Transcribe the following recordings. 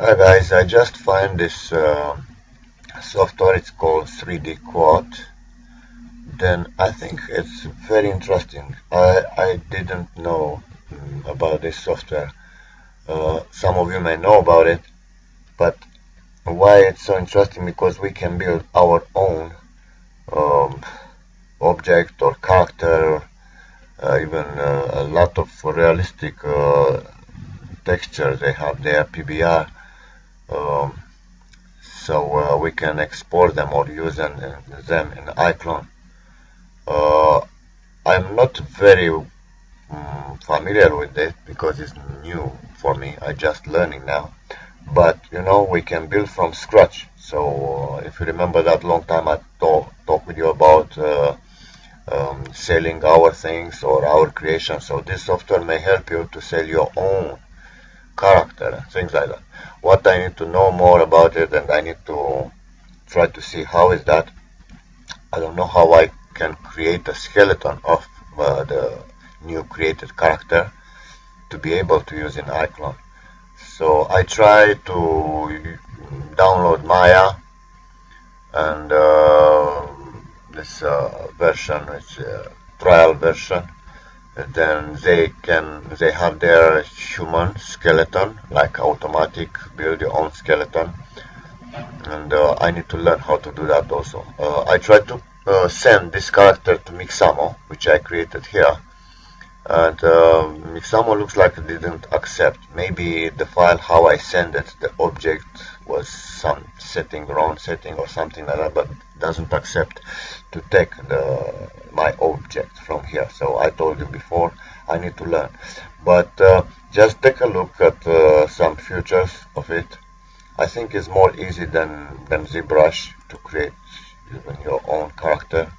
Hi guys, I just find this software. It's called 3D Quad. Then I think it's very interesting. I didn't know about this software. Some of you may know about it, but why it's so interesting? Because we can build our own um, object or character, even a lot of realistic textures they have there, PBR. Um, so we can export them or use them in ICLONE. Uh, I'm not very familiar with it because it's new for me. I just learning now. But you know, we can build from scratch. So if you remember that long time I talked with you about selling our things or our creation. So this software may help you to sell your own character, things like that. What I need to know more about it, and I need to try to see how is that. I don't know how I can create a skeleton of the new created character to be able to use in ICLONE. So I try to download Maya and this version, it's a trial version. And then they have their human skeleton, like automatic build your own skeleton, and I need to learn how to do that also. I tried to send this character to Mixamo, which I created here, and Mixamo looks like it didn't accept. Maybe the file how I send it, the object was some setting, wrong setting or something like that, but doesn't accept to take my object from here. So I told you before, I need to learn. But just take a look at some features of it. I think it's more easy than ZBrush to create even your own character.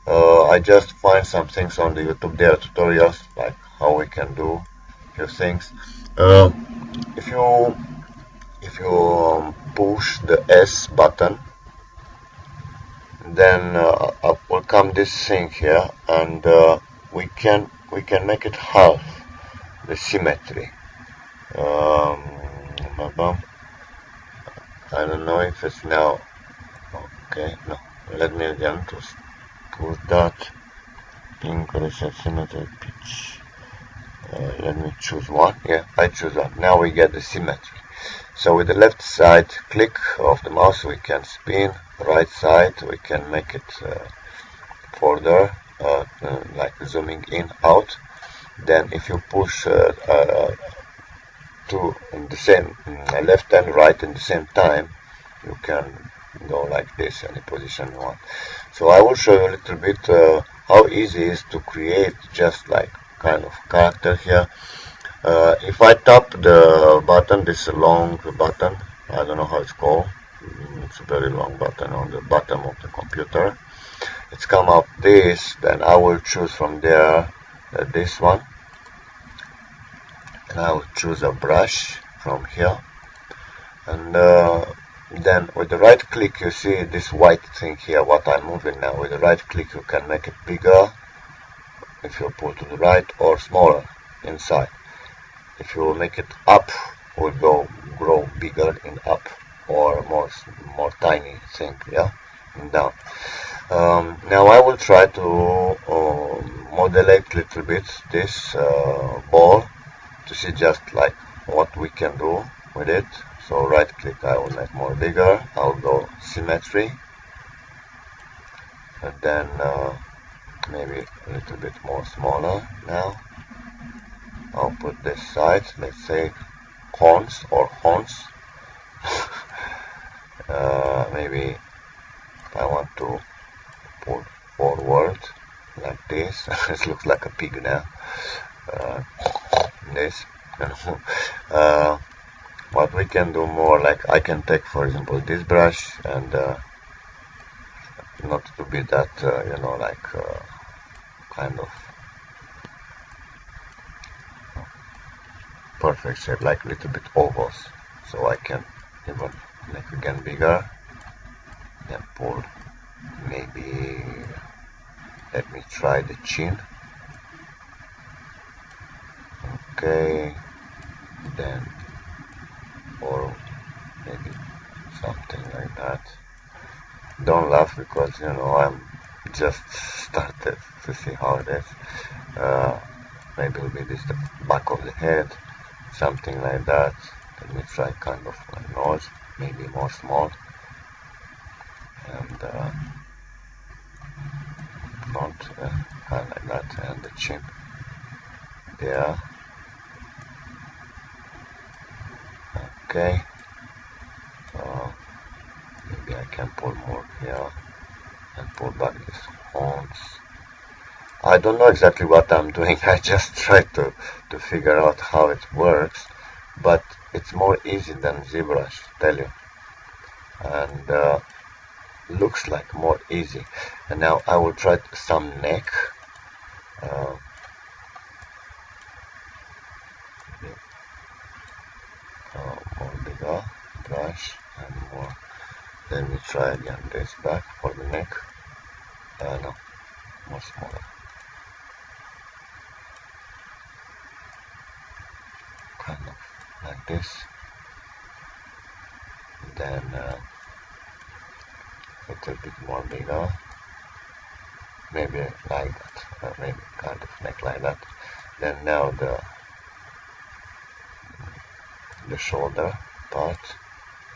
I just find some things on the YouTube. There are tutorials like how we can do a few things. Uh, if you push the S button, then up will come this thing here, and we can make it half the symmetry. Um, I don't know if it's now okay. No, let me again to push that. Increase symmetry pitch. Let me choose one. Yeah, I choose one. Now we get the symmetry. So with the left side click of the mouse we can spin. Right side we can make it further, like zooming in out. Then if you push two in the same left and right in the same time, you can go like this any position you want. So I will show you a little bit how easy it is to create just like kind of character here. If I tap the button, this long button, I don't know how it's called, it's a very long button on the bottom of the computer, it's come up this, then I will choose from there this one, and I will choose a brush from here, and then with the right click you see this white thing here, what I'm moving now. With the right click you can make it bigger if you pull to the right, or smaller inside. If you make it up, it will grow bigger in up, or more tiny thing, yeah, and down. Now I will try to modulate a little bit this ball to see just like what we can do with it. So right click, I will make more bigger, I will go symmetry, and then maybe a little bit more smaller. Now I'll put this side, let's say horns or horns. Maybe I want to pull forward like this. It looks like a pig now. This. What we can do more, like I can take for example this brush and not to be that you know, like kind of perfect shape, like a little bit ovals, so I can even make again bigger, then pull. Maybe let me try the chin. Okay, then or something like that. Don't laugh, because you know I'm just started to see how it is. Maybe it'll be this the back of the head, something like that. Let me try kind of my nose, maybe more small, and front, kind of like that, and the chin there. Okay. Maybe I can pull more here and pull back these horns. I don't know exactly what I'm doing. I just try to figure out how it works, but it's more easy than ZBrush, tell you, and looks like more easy. And now I will try some neck. More bigger brush and more. Let me try again this back for the neck. No, more smaller. Kind of like this. Then a little bit more bigger. Maybe like that. Maybe kind of neck like that. Then now the shoulder part.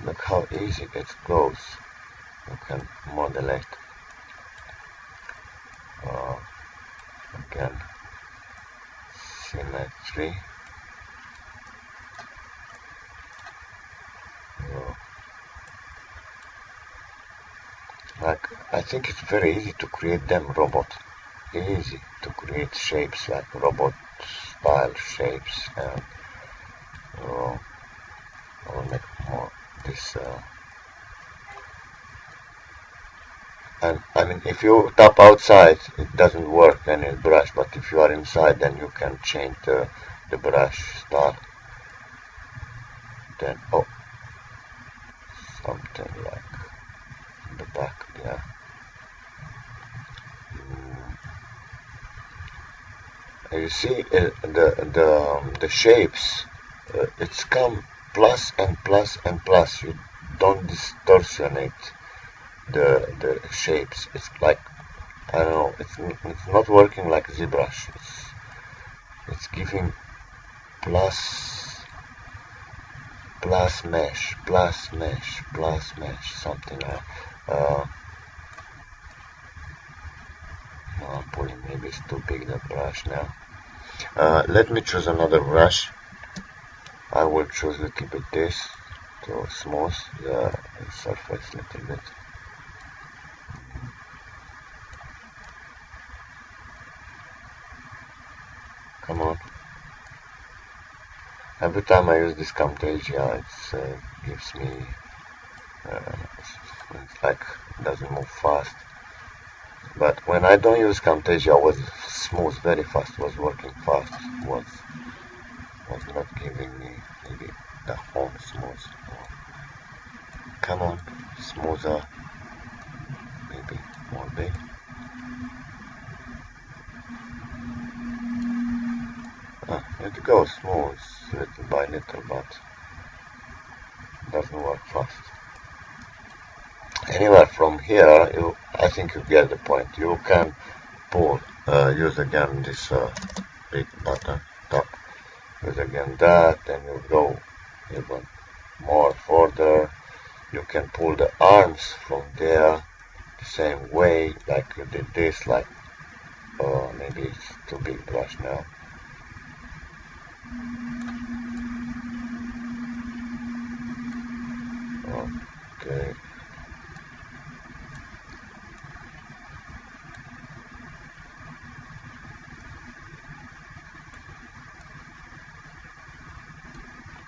Look how easy it goes. You can model it. Again, symmetry. Like, I think it's very easy to create them robot. Easy to create shapes like robot style shapes, and I will make more this. And I mean, if you tap outside, it doesn't work any brush, but if you are inside, then you can change the brush style. Then, oh, something like the back there. You see the shapes, it's come plus and plus and plus. You don't distortionate the shapes. It's like, I don't know, it's not working like ZBrush. It's giving plus mesh, plus mesh, plus mesh, something like I'm pulling, maybe it's too big the brush now. Let me choose another brush. I will choose a little bit this to smooth the surface a little bit. Come on. Every time I use this Camtasia, it gives me, it's like it doesn't move fast. But when I don't use Camtasia, it was smooth, very fast, was working fast, was not giving me maybe the home smooth. Come on, smoother, maybe more big. It goes smooth, little by little, but doesn't work fast. Anyway, from here, I think you get the point. You can pull, use again this big button, top, use again that, and you go even more further. You can pull the arms from there the same way, like you did this, like maybe it's too big brush now. Okay.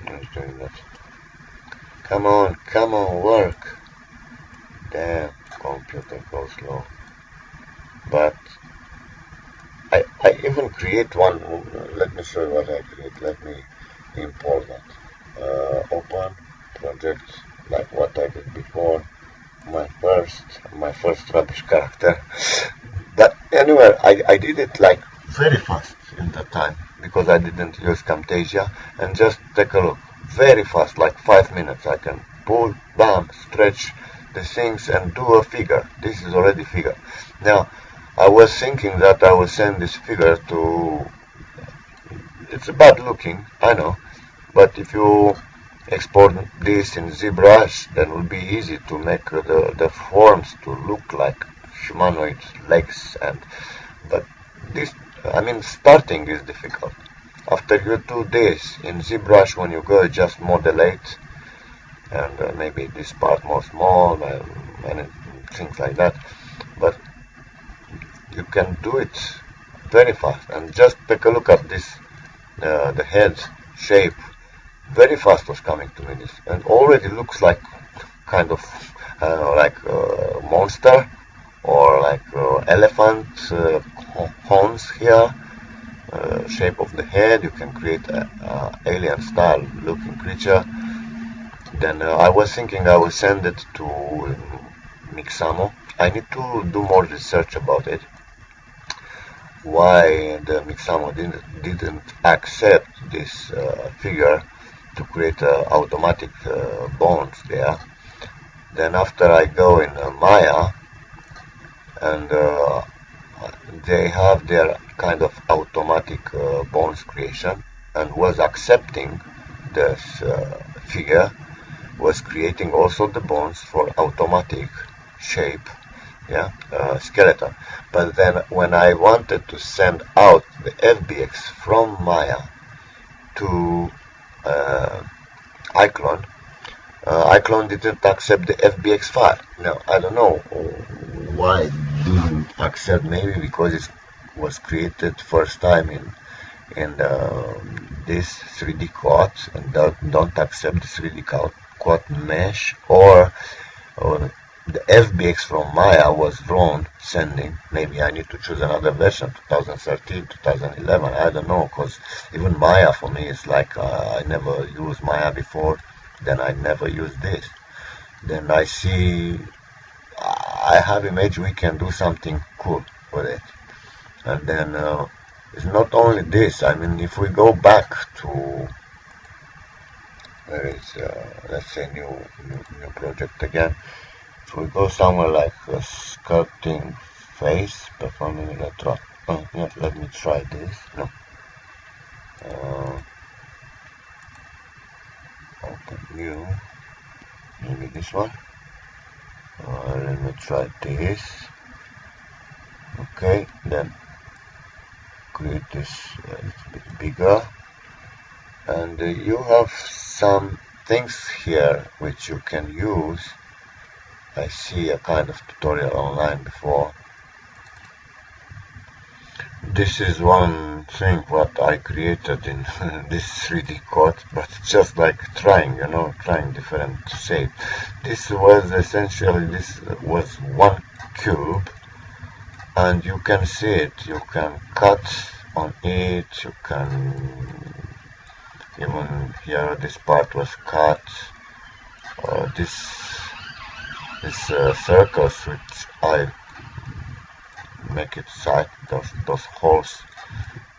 Just doing that. Come on, work. Damn, computer goes slow. But I even create one. Let me show you what I create. Let me import that. Open project, like what I did before. My first rubbish character. But anyway, I did it like very fast in that time because I didn't use Camtasia, and just take a look. Very fast, like 5 minutes I can pull, bam, stretch the things and do a figure. This is already figure. Now, I was thinking that I will send this figure to, it's bad looking, I know, but if you export this in ZBrush, then it will be easy to make the forms to look like humanoid legs. But this, I mean, starting is difficult. After you do this in ZBrush, when you go just modulate, and maybe this part more small and things like that, but you can do it very fast. And just take a look at this, the head shape. Very fast was coming to me, this, and already looks like kind of, I don't know, like a monster or like elephant horns here. Shape of the head. You can create a alien style looking creature. Then I was thinking I will send it to Mixamo. I need to do more research about it. Why the Mixamo didn't accept this figure to create automatic bones there. Then after I go in Maya, and they have their kind of automatic bones creation, and was accepting this figure, was creating also the bones for automatic shape, yeah, skeleton. But then when I wanted to send out the FBX from Maya to ICLONE, ICLONE didn't accept the FBX file. Now, I don't know why it didn't accept, maybe because it was created first time in this 3D quad and don't accept the 3D quad mesh, or the FBX from Maya was wrong sending. Maybe I need to choose another version, 2013, 2011, I don't know, because even Maya for me is like I never used Maya before, then I never use this. Then I see I have image, we can do something cool with it. And then it's not only this, I mean, if we go back to, where is, let's say new project again, if we go somewhere like sculpting face, performing electro, yeah, let me try this, no, open new, maybe this one, let me try this, okay, then create this a little bit bigger, and you have some things here which you can use. I see a kind of tutorial online before. This is one thing what I created in this 3D code, but just like trying, you know, trying different shape. This was essentially, this was one cube, and you can see it, you can cut on it, you can, even here this part was cut, this circles which I make it side, those holes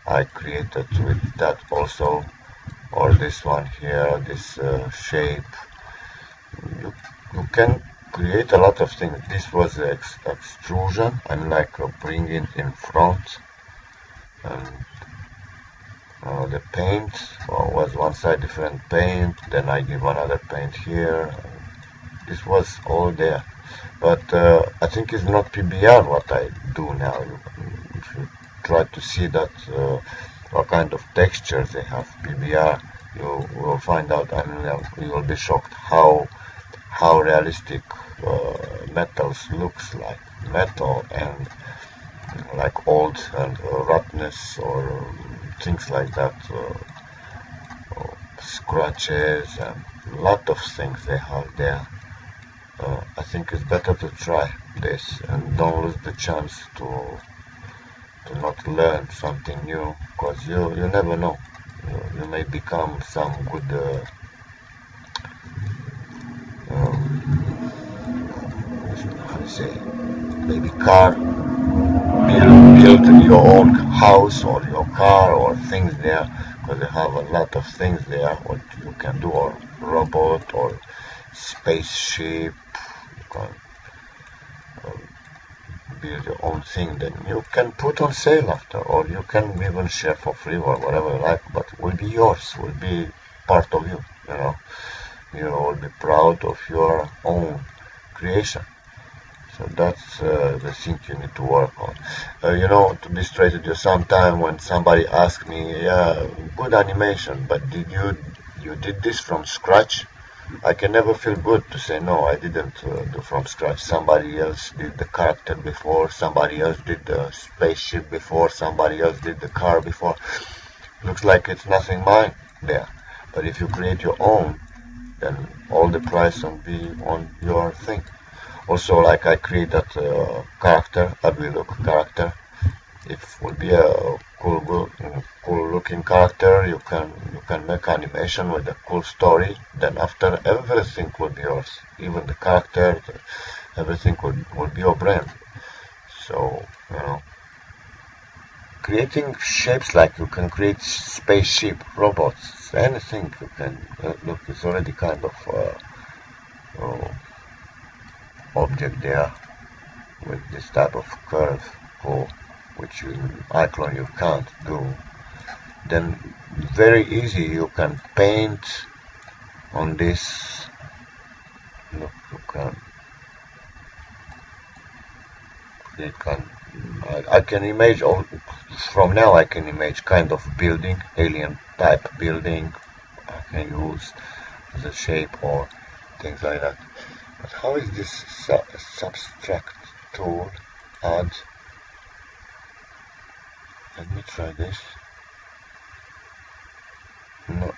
I created with that also, or this one here, this shape. You can create a lot of things. This was the extrusion, and like bring it in front, and the paint was one side different paint, then I give another paint here. This was all there, but I think it's not PBR what I do now. If you try to see that what kind of textures they have PBR, you will find out, and you will be shocked how realistic metals looks like. Metal and like old and roughness or things like that, scratches and a lot of things they have there. I think it's better to try this and don't lose the chance to not learn something new, because you never know. You may become some good how to say, maybe car, build your own house or your car or things there, because they have a lot of things there what you can do, or robot, or spaceship, you can build your own thing, then you can put on sale after, or you can even share for free or whatever you like, but it will be yours, will be part of you, you know. You will be proud of your own creation. So that's the thing you need to work on. You know, to be straight with you, sometime when somebody asks me, yeah, good animation, but you did this from scratch? I can never feel good to say, no, I didn't do from scratch. Somebody else did the character before, somebody else did the spaceship before, somebody else did the car before. Looks like it's nothing mine there. But if you create your own, then all the price will be on your thing. Also, like I create that character, ugly look character. If it will be a cool looking character, you can make animation with a cool story. Then after, everything will be yours. Even the character, everything will be your brand. So, you know, creating shapes, like you can create spaceship, robots, anything you can. Look, it's already kind of object there with this type of curve, cool, which in ICLONE you can't do. Then very easy, you can paint on this. Look, I can image from now. I can image kind of building, alien type building. I can use the shape or things like that. But how is this subtract tool? Add. Let me try this. No,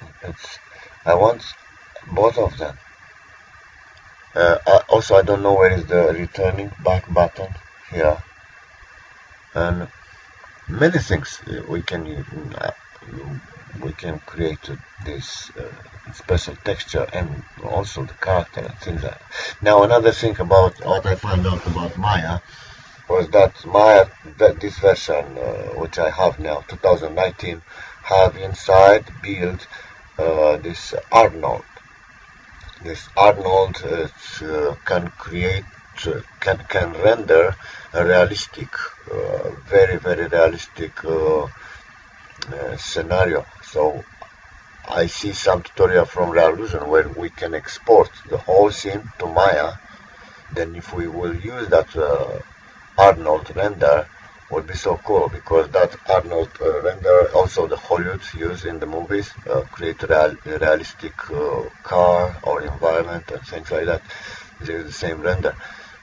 I want both of them. Also, I don't know where is the returning back button here, and many things we can create this special texture and also the character and things like that. Now, another thing about what I found out about Maya was that this version which I have now, 2019, have inside built this Arnold. This Arnold can create, can render a realistic, very realistic scenario. So I see some tutorial from Revolution where we can export the whole scene to Maya. Then if we will use that Arnold render, would be so cool, because that Arnold render also the Hollywood use in the movies, create realistic car or environment and things like that. They use the same render,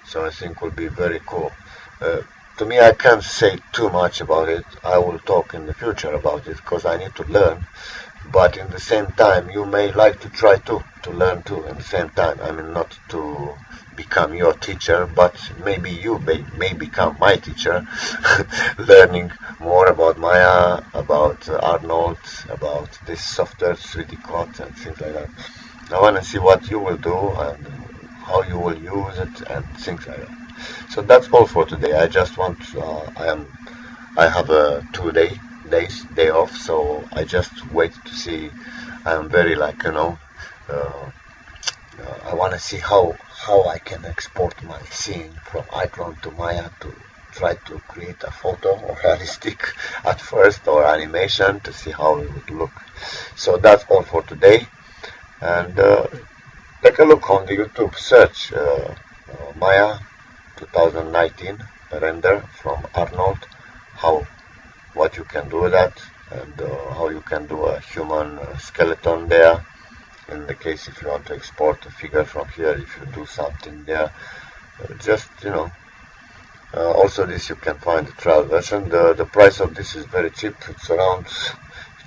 so I think will be very cool. To me, I can't say too much about it. I will talk in the future about it because I need to learn. But in the same time, you may like to try to learn too. At the same time, I mean, not to become your teacher, but maybe you may become my teacher, learning more about Maya, about Arnold, about this software, 3D Cut and things like that. I want to see what you will do and how you will use it and things like that. So that's all for today. I just want I have a 2 day off, so I just wait to see. I'm very like, you know, I want to see how I can export my scene from ICLONE to Maya to try to create a photo or realistic at first or animation to see how it would look. So that's all for today, and take a look on the YouTube, search Maya 2019 render from Arnold, what you can do with that, and how you can do a human skeleton there. In the case if you want to export a figure from here, if you do something there, just, you know. Also, this you can find the trial version. The price of this is very cheap. It's around,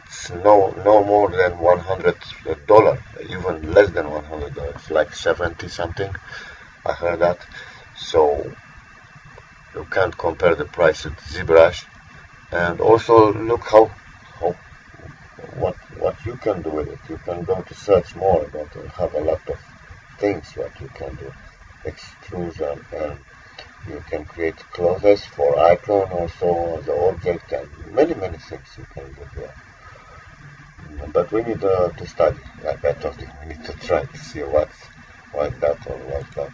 it's no more than $100, even less than $100. It's like 70 something. I heard that. So you can't compare the price with ZBrush. And also look what you can do with it. You can go to search more about it. Have a lot of things what you can do. Extrusion, and you can create clothes for ICLONE, also the object, and many things you can do here. But we need to study. Like I told you, we need to try to see what like that or like that.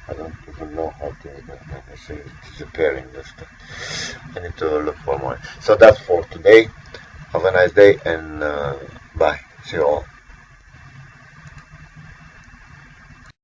I don't even know how to say it's repairing this stuff. I need to look for more. So that's for today. Have a nice day and bye. See you all.